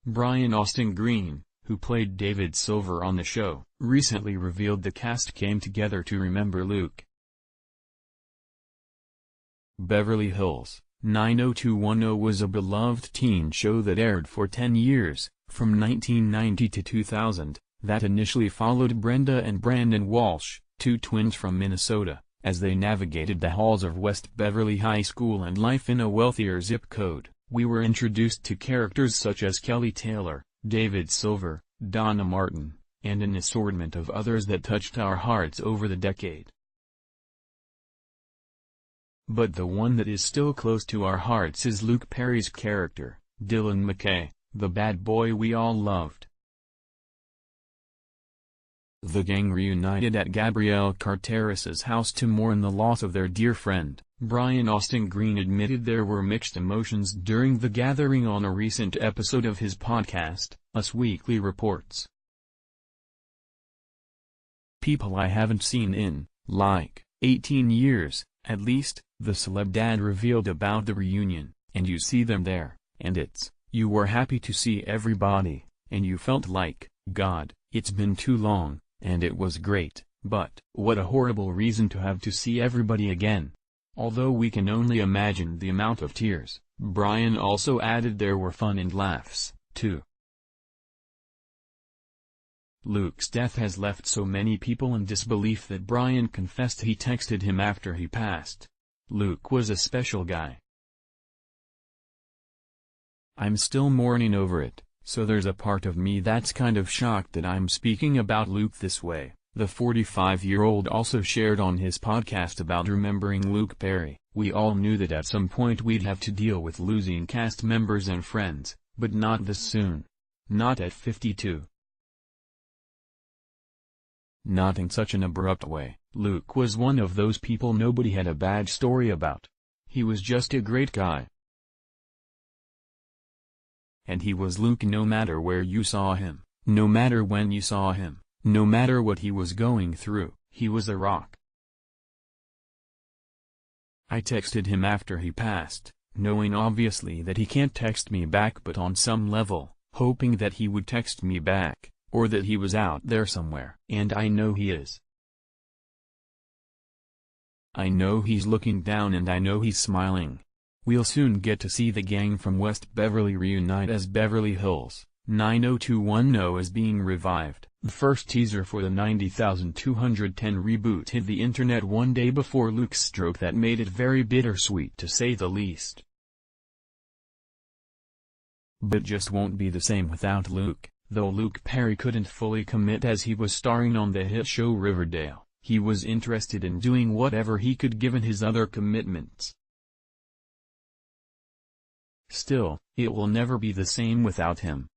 Brian Austin Green, who played David Silver on the show, recently revealed the cast came together to remember Luke. Beverly Hills 90210 was a beloved teen show that aired for 10 years, from 1990 to 2000, that initially followed Brenda and Brandon Walsh, two twins from Minnesota, as they navigated the halls of West Beverly High School and life in a wealthier zip code. We were introduced to characters such as Kelly Taylor, David Silver, Donna Martin, and an assortment of others that touched our hearts over the decade. But the one that is still close to our hearts is Luke Perry's character, Dylan McKay, the bad boy we all loved. The gang reunited at Gabrielle Carteris's house to mourn the loss of their dear friend. Brian Austin Green admitted there were mixed emotions during the gathering on a recent episode of his podcast, Us Weekly reports. "People I haven't seen in, like, 18 years, at least," the celeb dad revealed about the reunion, "and you see them there, and you were happy to see everybody, and you felt like, God, it's been too long, and it was great, but what a horrible reason to have to see everybody again." Although we can only imagine the amount of tears, Brian also added there were fun and laughs, too. Luke's death has left so many people in disbelief that Brian confessed he texted him after he passed. "Luke was a special guy. I'm still mourning over it, so there's a part of me that's kind of shocked that I'm speaking about Luke this way," the 45-year-old also shared on his podcast about remembering Luke Perry. "We all knew that at some point we'd have to deal with losing cast members and friends, but not this soon. Not at 52. Not in such an abrupt way." Luke was one of those people nobody had a bad story about. He was just a great guy. And he was Luke no matter where you saw him, no matter when you saw him, no matter what he was going through, he was a rock. I texted him after he passed, knowing obviously that he can't text me back, but on some level, hoping that he would text me back, or that he was out there somewhere. And I know he is. I know he's looking down and I know he's smiling. We'll soon get to see the gang from West Beverly reunite as Beverly Hills 90210 is being revived. The first teaser for the 90,210 reboot hit the internet one day before Luke's stroke that made it very bittersweet to say the least. But it just won't be the same without Luke. Though Luke Perry couldn't fully commit as he was starring on the hit show Riverdale, he was interested in doing whatever he could given his other commitments. Still, it will never be the same without him.